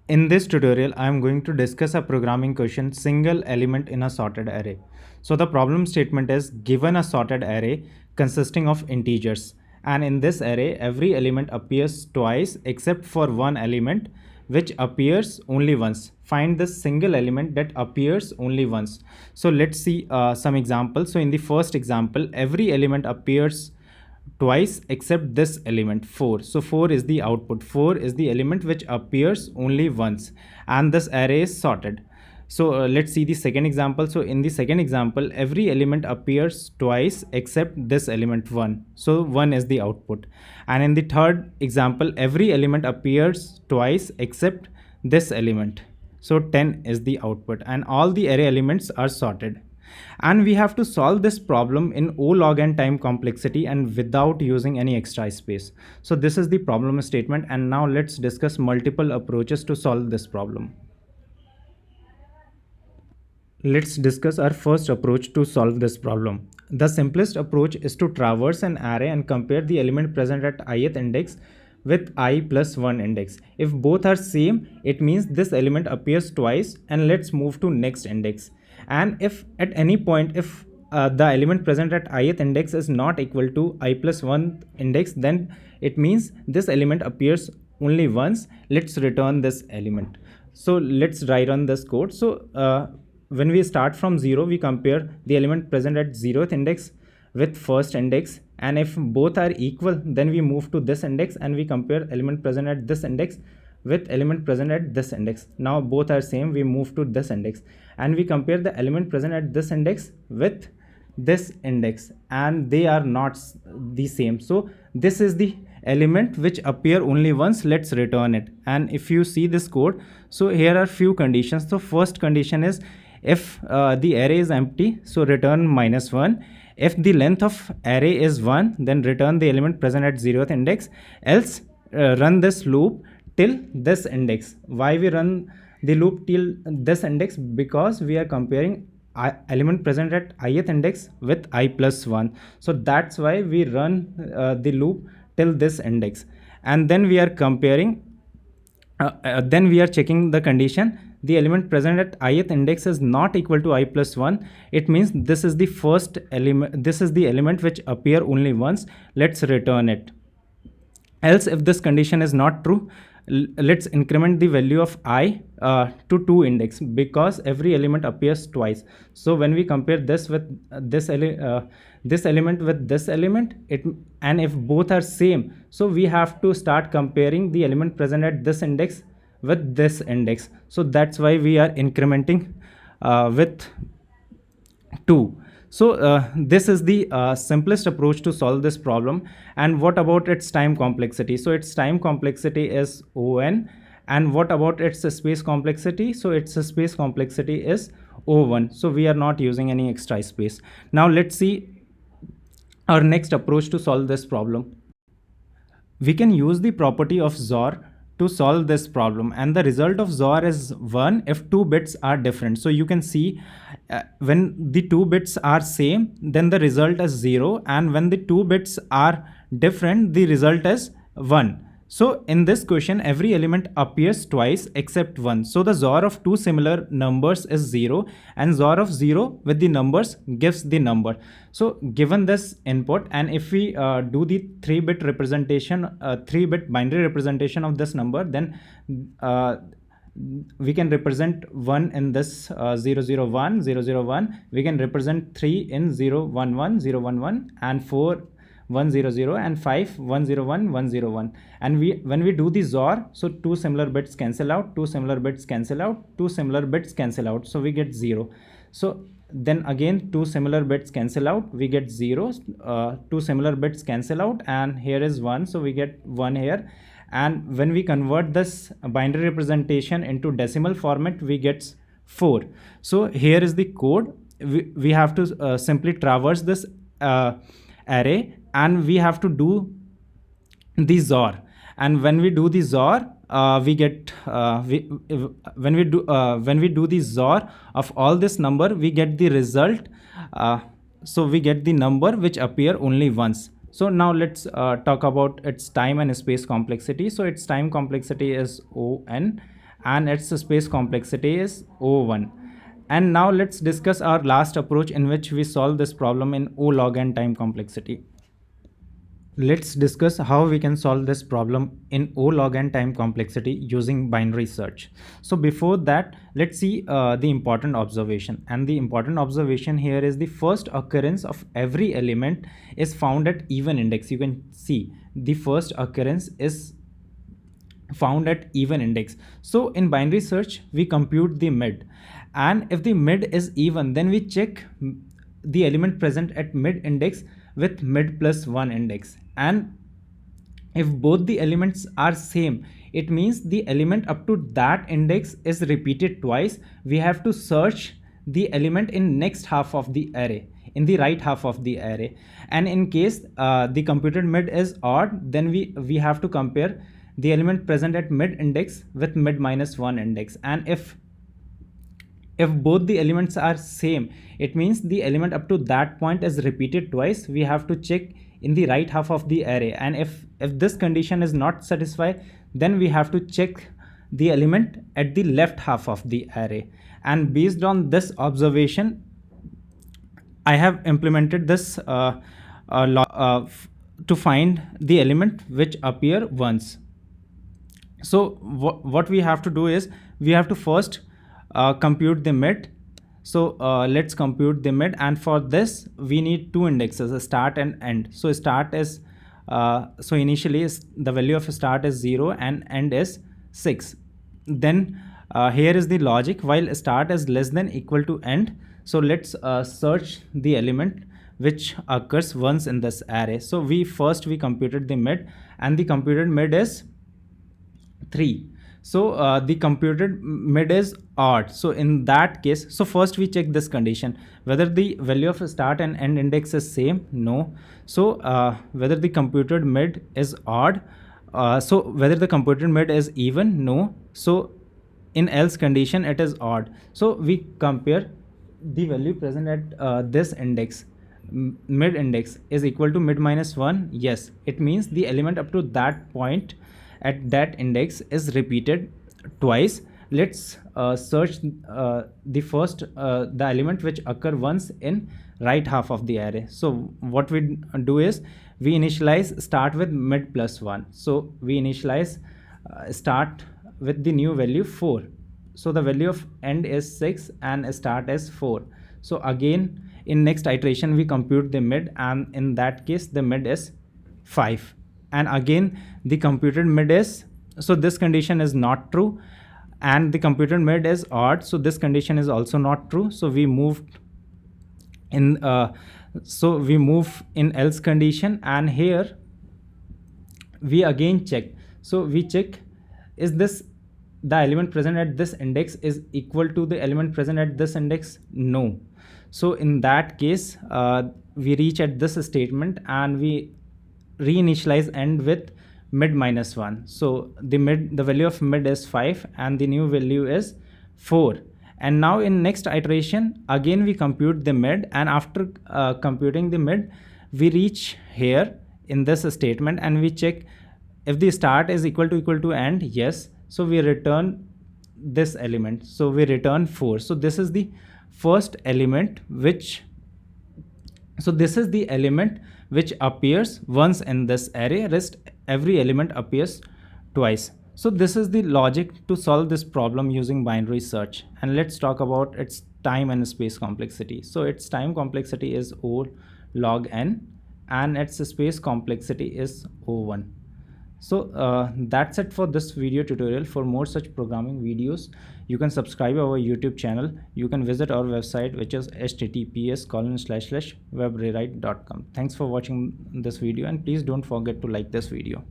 In this tutorial, I am going to discuss a programming question, single element in a sorted array. So the problem statement is given a sorted array consisting of integers, and in this array, every element appears twice except for one element which appears only once. Find the single element that appears only once. So let's see some examples. So in the first example, every element appears twice except this element 4. So 4 is the output. 4 is the element which appears only once, and this array is sorted. So let's see the second example. So in the second example, every element appears twice except this element 1. So 1 is the output. And in the third example, every element appears twice except this element. So 10 is the output, and all the array elements are sorted. And we have to solve this problem in O log n time complexity and without using any extra space. So this is the problem statement, and now let's discuss multiple approaches to solve this problem. Let's discuss our first approach to solve this problem. The simplest approach is to traverse an array and compare the element present at ith index with I plus 1 index. If both are same, it means this element appears twice, and let's move to next index. And if at any point, if the element present at ith index is not equal to I plus 1 index, then it means this element appears only once. Let's return this element. So let's write on this code. So when we start from 0, we compare the element present at 0th index with first index, and if both are equal, then we move to this index and we compare element present at this index with element present at this index. Now both are same, we move to this index and we compare the element present at this index with this index, and they are not the same. So this is the element which appear only once. Let's return it. And if you see this code, so here are few conditions. So first condition is if the array is empty, so return -1. If the length of array is 1, then return the element present at 0th index. Else run this loop till this index. Why we run the loop till this index? Because we are comparing element present at ith index with I plus 1. So that's why we run the loop till this index, and then we are comparing then we are checking the condition. The element present at ith index is not equal to I plus 1. It means this is the first element, this is the element which appear only once. Let's return it. Else if this condition is not true, let's increment the value of I to 2 index, because every element appears twice. So when we compare this with this element with this element, and if both are same, so we have to start comparing the element present at this index with this index. So that's why we are incrementing with 2. So this is the simplest approach to solve this problem. And what about its time complexity? So its time complexity is O(n). And what about its space complexity? So its space complexity is O(1). So we are not using any extra space. Now let's see our next approach to solve this problem. We can use the property of XOR to solve this problem, and the result of XOR is 1 if 2 bits are different. So you can see when the 2 bits are same, then the result is 0, and when the 2 bits are different, the result is 1. So in this question, every element appears twice except 1. So the XOR of two similar numbers is 0, and XOR of 0 with the numbers gives the number. So given this input, and if we do the 3-bit representation, 3-bit binary representation of this number, then we can represent 1 in this 001, 001. We can represent 3 in 011, 011, and 4 100, and 5 101, 101. And when we do the XOR, so two similar bits cancel out, two similar bits cancel out, two similar bits cancel out, so we get 0. So then again two similar bits cancel out, we get 0. Two similar bits cancel out, and here is 1, so we get 1 here. And when we convert this binary representation into decimal format, we get 4. So here is the code. We have to simply traverse this array, and we have to do the XOR. And when we do the XOR, we get when we do the XOR of all this number, we get the result. So we get the number which appear only once. So now let's talk about its time and space complexity. So its time complexity is O(n), and its space complexity is O1. And now let's discuss our last approach in which we solve this problem in O log n time complexity. Let's discuss how we can solve this problem in O log n time complexity using binary search. So before that, let's see the important observation. And the important observation here is the first occurrence of every element is found at even index. You can see the first occurrence is found at even index. So in binary search, we compute the mid. And if the mid is even, then we check the element present at mid index with mid plus 1 index. And if both the elements are same, it means the element up to that index is repeated twice. We have to search the element in next half of the array, in the right half of the array. And in case the computed mid is odd, then we have to compare the element present at mid index with mid minus 1 index. And if both the elements are same, it means the element up to that point is repeated twice. We have to check in the right half of the array. And if this condition is not satisfied, then we have to check the element at the left half of the array. And based on this observation, I have implemented this to find the element which appear once. So what we have to do is we have to first compute the mid. So let's compute the mid, and for this we need two indexes, a start and end. So start is so initially the value of start is 0 and end is 6. Then here is the logic, while start is less than equal to end. So let's search the element which occurs once in this array. So we computed the mid, and the computed mid is 3. So the computed mid is odd. So in that case, so first we check this condition, whether the value of start and end index is same. No. So whether the computed mid is odd. So whether the computed mid is even. No. So in else condition it is odd. So we compare the value present at this index, mid index, is equal to mid minus 1. Yes, it means the element up to that point at that index is repeated twice. Let's search the first the element which occur once in right half of the array. So what we do is we initialize start with mid plus 1. So we initialize start with the new value 4. So the value of end is 6 and start is 4. So again in next iteration we compute the mid, and in that case the mid is 5. And again the computed mid is, so this condition is not true, and the computed mid is odd, so this condition is also not true. So we move in else condition, and here we again check. So we check, is this the element present at this index is equal to the element present at this index? No. So in that case we reach at this statement and we reinitialize end with mid minus 1. So the value of mid is 5 and the new value is 4. And now in next iteration again we compute the mid, and after computing the mid we reach here in this statement and we check if the start is equal to end. Yes. So we return this element. So we return 4. So this is the first element which, so this is the element which appears once in this array, rest every element appears twice. So this is the logic to solve this problem using binary search. And let's talk about its time and space complexity. So its time complexity is O log n and its space complexity is O1. So that's it for this video tutorial. For more such programming videos, you can subscribe our YouTube channel. You can visit our website, which is https://webrewrite.com. Thanks for watching this video, and please don't forget to like this video.